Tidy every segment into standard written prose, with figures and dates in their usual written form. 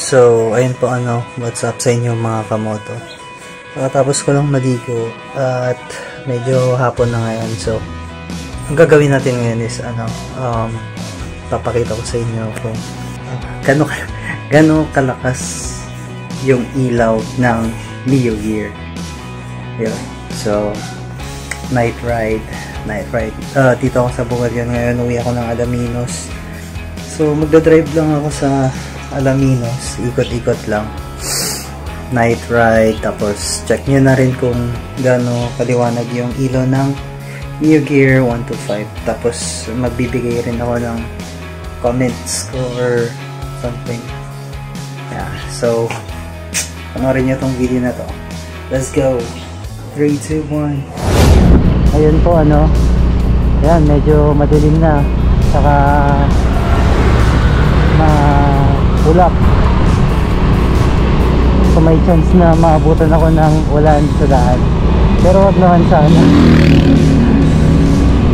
So, ayun po what's up sa inyo mga kamoto. Tapos ko lang maligo at medyo hapon na ngayon. So, ang gagawin natin ngayon is papakita ko sa inyo kung gano'ng kalakas yung ilaw ng Mio Gear. Yun. So, night ride. Dito ako sa Buwarion ngayon. Uwi ako ng Alaminos. So, magdadrive lang ako sa Alaminos, ikot-ikot lang, night ride. Tapos check nyo na rin kung gaano kaliwanag yung ilaw ng Mio Gear 125. Tapos magbibigay rin ako ng comments ko or something. Yeah, so panoorin nyo tong video na to. Let's go. 3, 2, 1. Ayun po ayan, medyo madilim na, saka ulap. So may chance na maabutan ako ng ulan sa daan. Pero wag naman sana.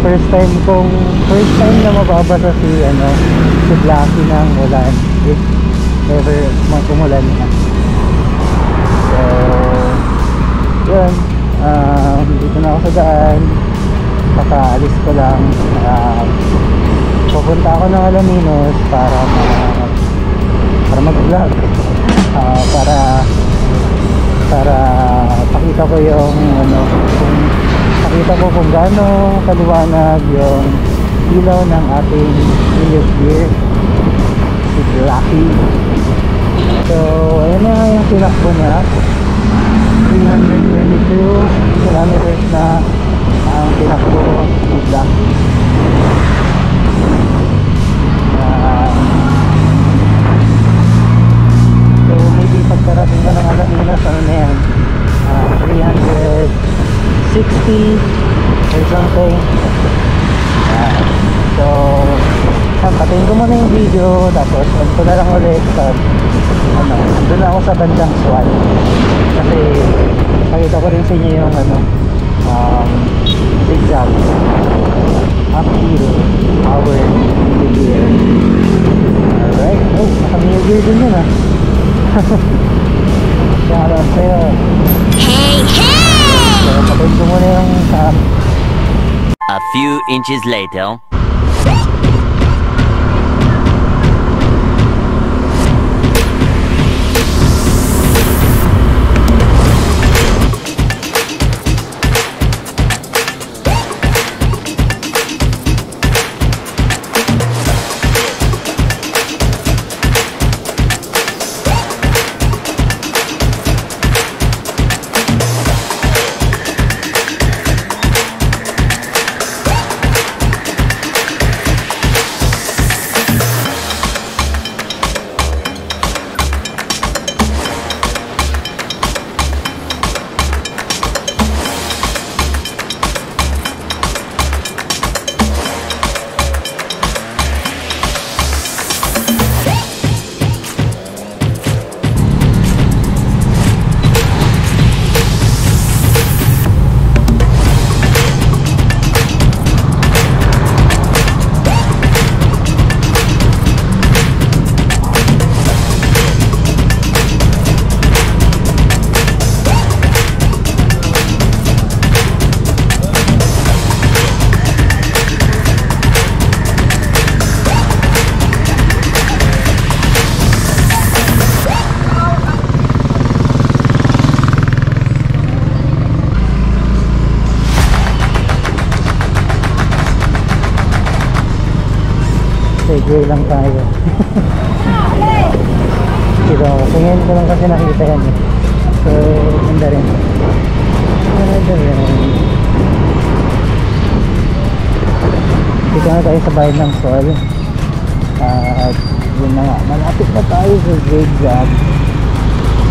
First time na mababasa si Blackie ng ulan, if ever umulan na. So yun, dito na ako sa daan. Pakaalis ko lang. Pupunta ako ng Alaminos para mag-vlog, para pakita ko kung gaano kaliwanag yung ilaw ng ating Mio Gear, si Blackie. So ayan na yung tinakbo niya, 322 kilometers na ang tinakbo si Blackie. Pagkarating ka ng Alaminos, na yan, 360 or something. So patayin ko muna yung video, tapos on ko na lang ulit pag doon ako sa bandang Swan, kasi pakita ko rin sa inyo yung zigzag uphill power Mio Gear. Alright, naka Mio Gear din yun shout out sa'yo. Hey! So, patayin ko muna yung A few inches later. Segway lang tayo. Pero tingin ko lang kasi nakita yan So ganda rin. Dito na tayo sa bayan ng Sol. At yun na nga, malapit na tayo sa zigzag.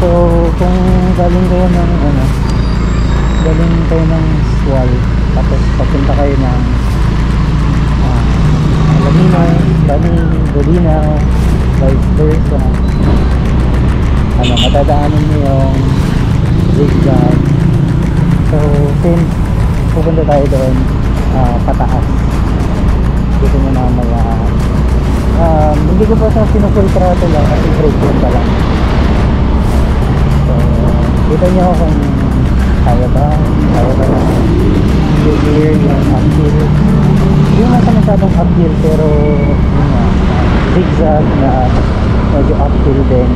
So kung galing kayo ng Swal, tapos papunta kayo ng Alaminos, Bolinaw, vice versa, matadaanan nyo yung zigzag. So since pupunta tayo doon pataas, dito mo na hindi ko pa sa sinufull throttle lang kasi brake yun pa lang. Kita nyo kung kaya ba na clear yung uphill. Yung nasa masyadong uphill pero yun nga, zigzag na medyo uphill din.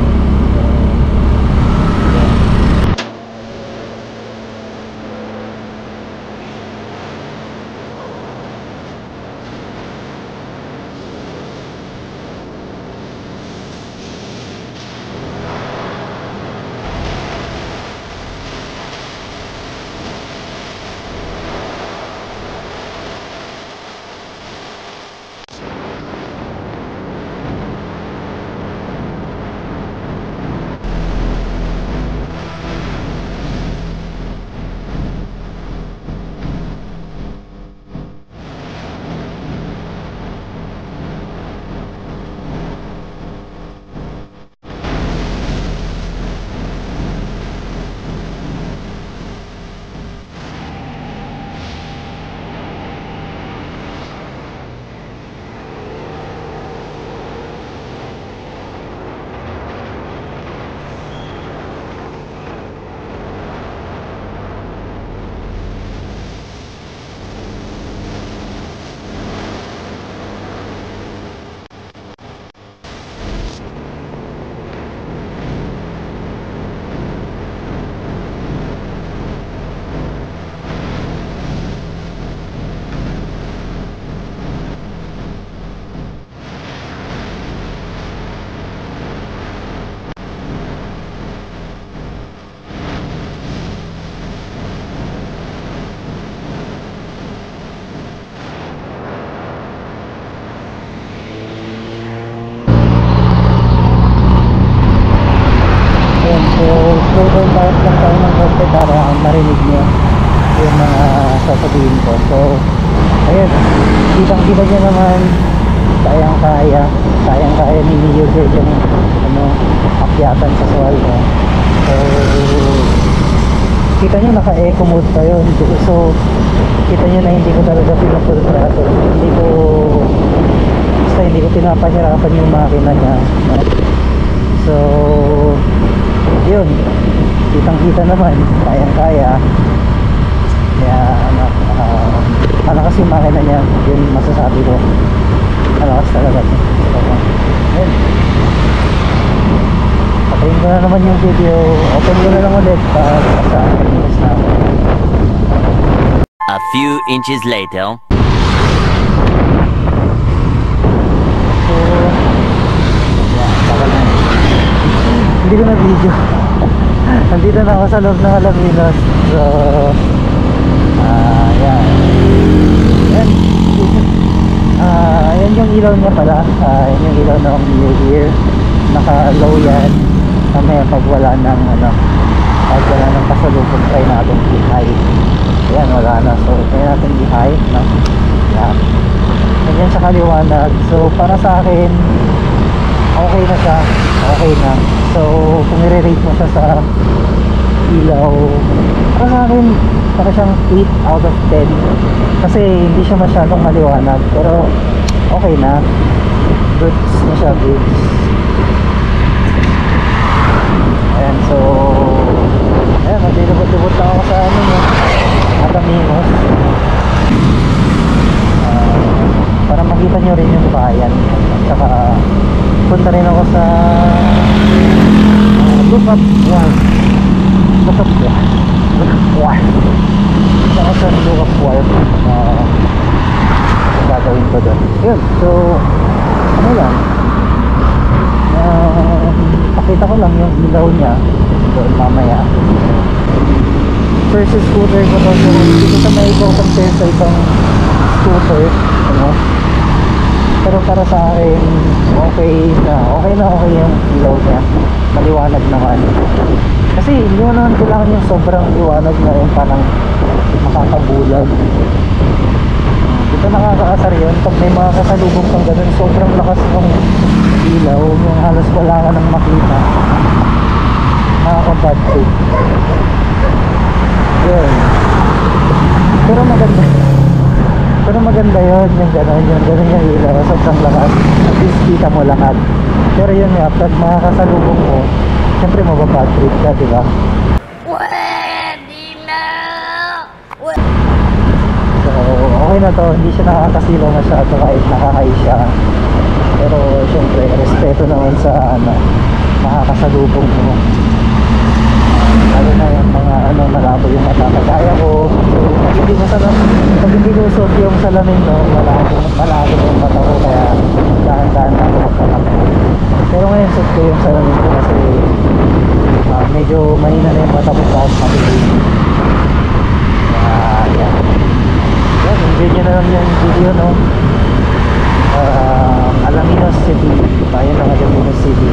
Slow down tayo lang tayo ng konti para marinig nyo yung mga sasabihin ko. So ayun, kitang-kita nyo naman kayang-kaya ni New Year yung akyatan sa Sualdo. So kita nyo naka-eco mode pa yun. So kita nyo na hindi ko talaga pinapultrato, hindi ko pinapahirapan yung makina niya, no? So yun, kitang-kita naman kayang-kaya. Kaya malakas yung makina niya, yun masasabi ko, malakas talaga. So yun, patayin ko na naman yung video, open ko na lang ulit para sa news na. A few inches later. So yeah, baka na hindi ko na video. Nandito na ako sa loob ng Alaminos. So yan. Yan yung ilaw niya pala. Yan yung ilaw ng New Year. Naka low yan. Mamaya pag wala ng pasalubong, try natin i-high. Ayan, wala na. So try natin i-high, no? Yan. Yan sa kaliwanag. So para sa akin, okay na siya. Okay na. So kung i-rate mo siya sa ilaw, para sa akin para siyang 8 out of 10 kasi hindi siya masyadong maliwanag, pero okay na, goods na siya, goods. Ayan, so ayan, maglilibot-libot lang ako sa Alaminos para makita nyo rin yung bayan, at saka punta rin ako sa Lookout Wharf. Saka sa Lookout Wharf gagawin ko doon. Yun, so ano lang, pakita ko lang yung ilaw niya doon mamaya. First scooter ko to, so dito sa may compare sa ibang scooter, pero para sa akin okay na yung ilaw niya, maliwanag naman. Kasi hindi mo naman kailangan yung sobrang liwanag na yung parang makakabulag. Ito nakakaasar yun pag may mga kasalubong kang ganun, sobrang lakas ng ilaw, yung halos wala ka nang makita, nakaka-bad trip yun. Pero maganda yun, yung gano'n yung ilaw, sobrang lakas, at least kita mo lahat. Pero yun nga, pag makakasalubong mo, siyempre mababad trip ka, diba? na to, hindi siya nakakasilaw masyado kahit nakakaisya. Pero syempre, respeto naman sa makakasalubong mo. Lalo na yung mga malabo yung mata. Kagaya ko, pag hindi ko suot yung salamin, no, malabo yung mata ko, kaya dahan-dahan na ako magpatakbo. Pero ngayon suot ko yung salamin ko kasi medyo mahina na yung mata ko kahit matilig. Yan. Enjoy nyo na lang yung video, no. Alaminos City, bayan ng Alaminos City.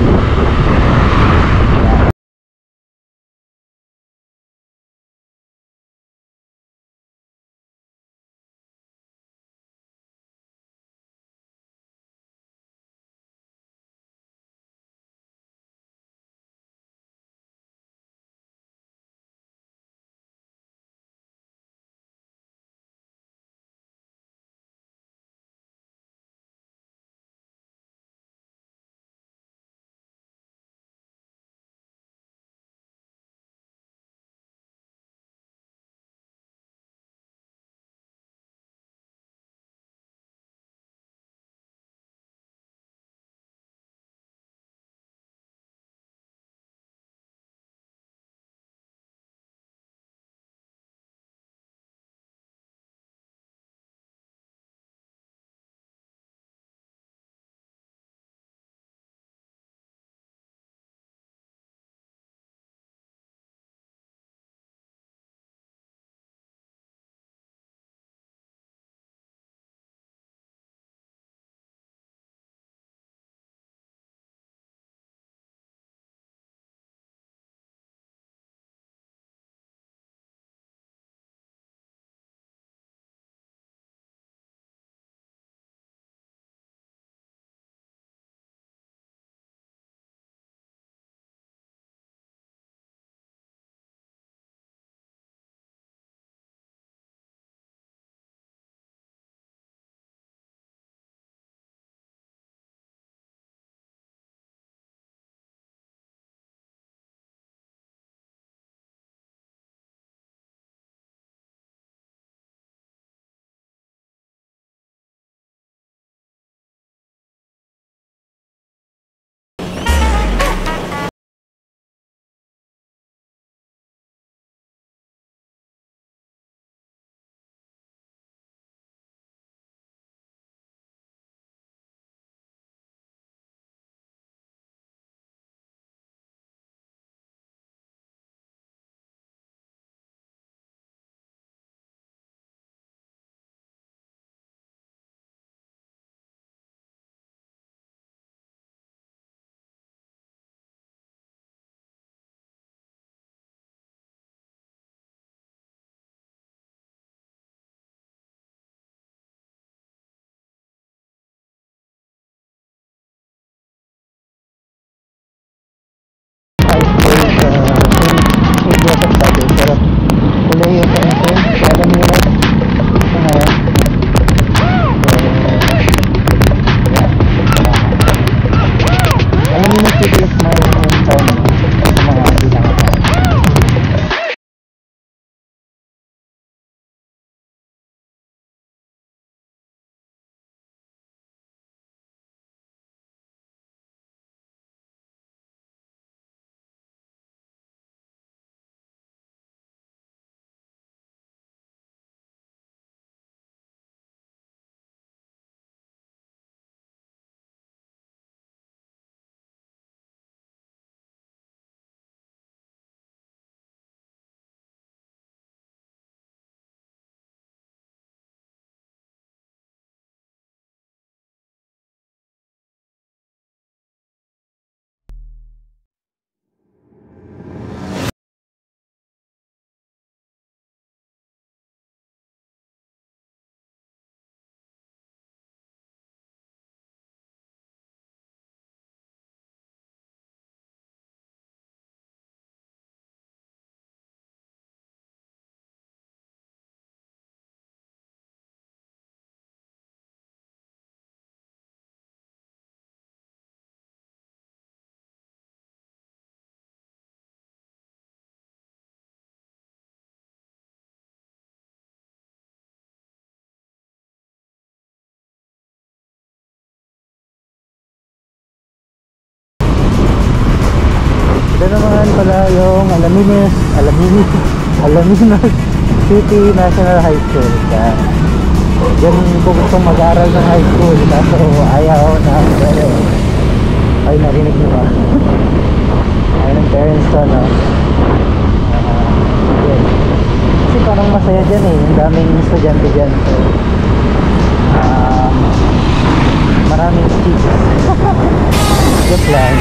pala yung Alaminos City National High School. Diyan ko gustong mag-aral ng high school, kaso ayaw na ay, narinig nyo ba? Ayaw ng parents to, no? Yun. Kasi parang masaya dyan eh, yung daming estudyante dyan, so maraming chicks. Joke lang.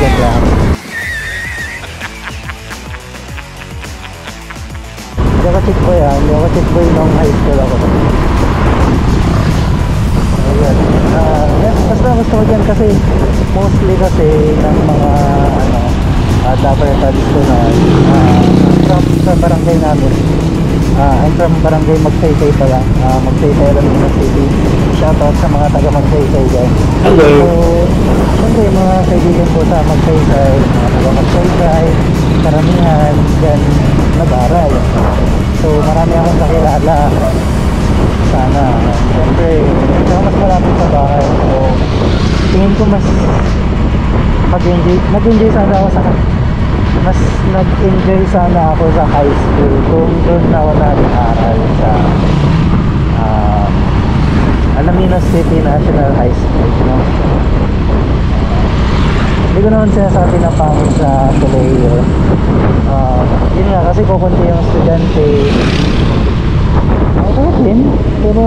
Hindi ako chick boy, hindi ako chick boy nung high school ako. Ayun. Basta gusto ko dyan kasi mostly kasi ng mga Dapper Studies ko na sa barangay namin. I'm from barangay Magsaysay pala, Magsaysay Alaminos City. Shoutout sa mga taga Magsaysay dyan. Hello. So siyempre mga kaibigan ko sa Magsaysay, mga taga Magsaysay, karamihan dyan nag-aral. So marami akong kakilala. Sana siyempre mas malapit sa bahay, so tingin ko mas nag-enjoy sana ako sa high school kung doon na ako nag-aral sa Alaminos City National High School, no? Hindi ko naman sinasabi na pangit sa kolehiyo. Yun nga, kasi kukunti yung estudyante. Okay din, pero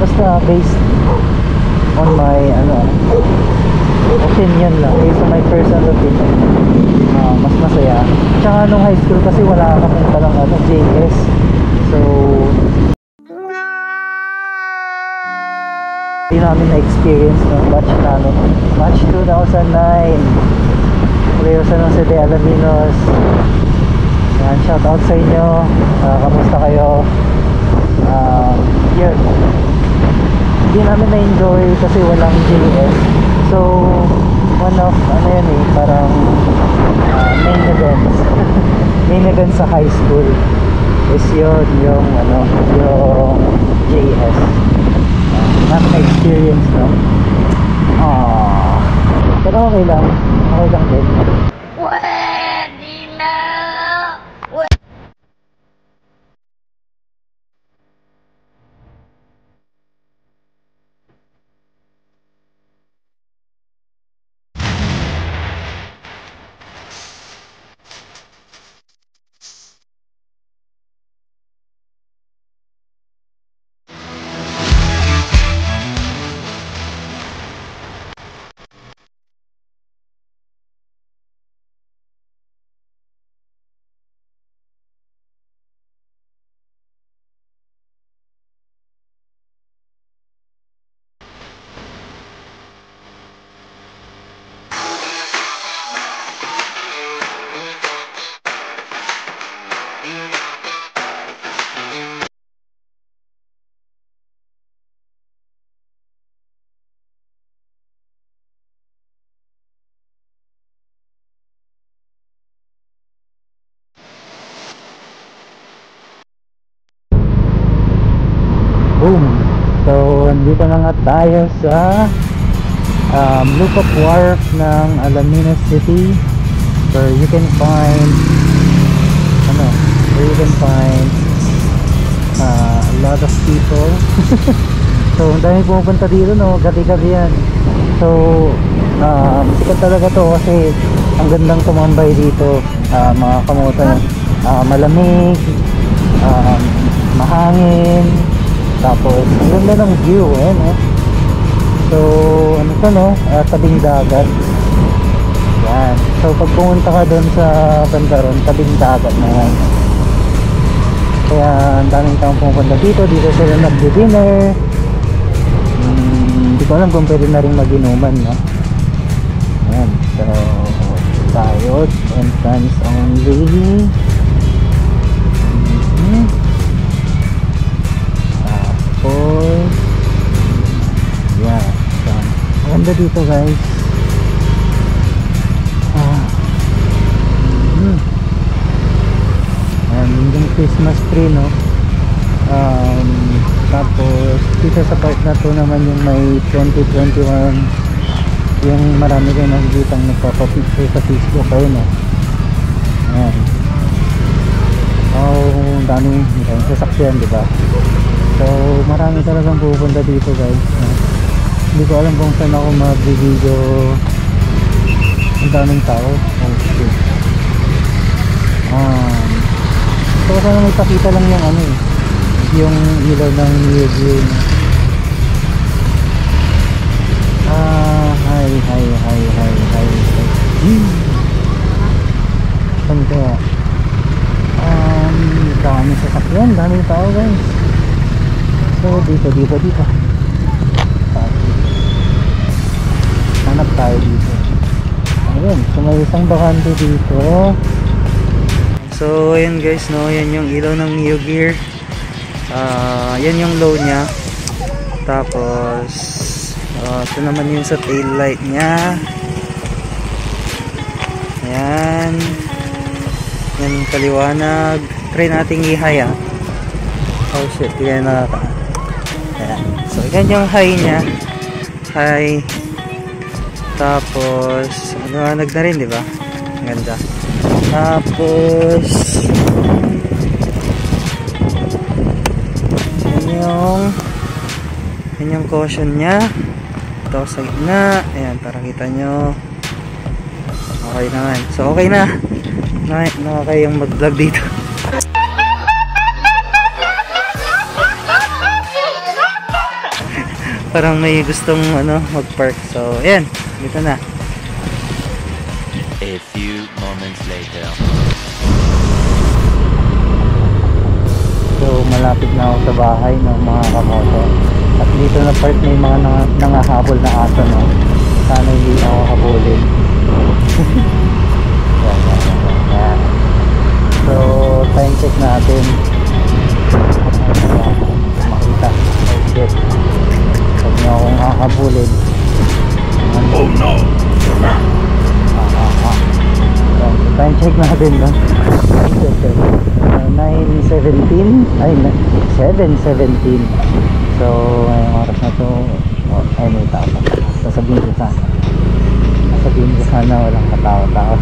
basta based on my opinion lang, based on my personal opinion, mas masaya. Tsaka nung high school kasi wala kami palang JS, so hindi namin na-experience ng batch namin, batch 2009 Leo San Jose de Alaminos. Yan, shout out sa inyo. Kamusta kayo? Yun, hindi namin na-enjoy kasi walang JS, so one of parang main events main event sa high school is yung JS. Namin na-experience, no? Pero okay lang din. Boom! So, andito na nga tayo sa Lookout Wharf ng Alaminos City, where you can find a lot of people. So, ang dami pumupunta dito, no? Gabi-gabi yan. So, sikat talaga to kasi ang gandang tumambay dito, mga kamote. Malamig, mahangin, tapos ang ganda ng view, so tabing dagat yan. So pag pumunta ka doon sa Bandaron, tabing dagat na yan, kaya ang daming taong pumunta dito sila nag-dinner. Hindi ko alam kung pwede na rin mag-inuman, no? Yan, so tayo, entrance only. Yeah, so maganda dito, guys. And yung Christmas tree, no? Tapos dito sa part na to naman yung may 2021, yung marami kayo nakikitang nagpapapicture sa Facebook kayo, no? Ayan. Ang daming sasakyan, di ba? So marami talagang pupunta dito guys. Hindi ko alam kung saan ako mag-video. Ang daming tao. Oh shit. So sana may pakita lang yung ano eh, yung ilaw ng New Year. Hi. Saan kaya? Dami sasakyan, daming tao guys. So dito. Hanap tayo dito. Ayun, so may isang bakante dito. So ayun guys, no, yan yung ilaw ng New Gear. Yan yung low nya. Tapos ito naman yung sa tail light nya. Ayan. Yan kaliwanag. Try nating i-high ah. Oh shit, hindi na nakaka. Ayan. So yan yung high nya. High. Tapos maliwanag na rin, di ba? Ganda. Tapos yan yung caution nya. Ito sa gitna. Ayan, para kita nyo. Okay naman. So okay na. Nakakayang mag-vlog dito. Parang may gustong mag-park. So ayan, dito na. A few moments later. So malapit na ako sa bahay ng mga kamoto. At dito na part may mga nangahabol na aso, no. Sana hindi ako habulin. Yan. So time check natin. Makita. Oh shit. Huwag niyo akong hahabulin. Oh no. Time check natin, no? 9:17 ay 7:17. So ngayong oras na to ay may tao. Sasabihin ko sana walang katao-tao.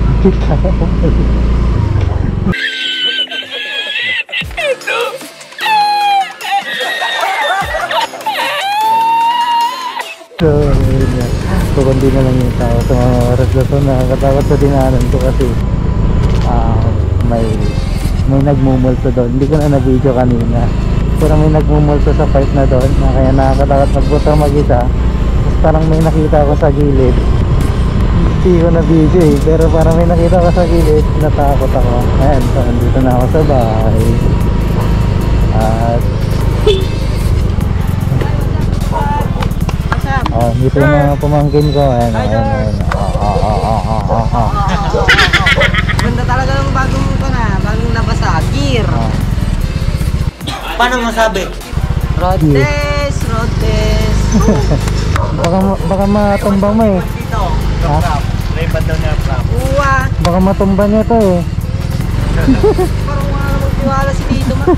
So kundi na lang yung tao sa mga oras na to. Nakakatakot sa dinanan ko kasi may nagmumulto doon. Hindi ko na na-video kanina, pero may nagmumulto sa part na doon na kaya nakakatakot magbuta mag-isa. Tapos parang may nakita ko sa gilid, hindi ko na video eh, pero parang may nakita ko sa gilid, natakot ako. Ayan, so andito na ako sa bahay. At dito yung mga pamangkin ko. Ayan. Ganda talaga ng bagong nabasa, gear. Paano masabi? Road test. Baka matumbang mo eh. Dito. May daw niya prop. Uwa. Baka matumba niya to eh. Parang wala magtiwala si Tito man.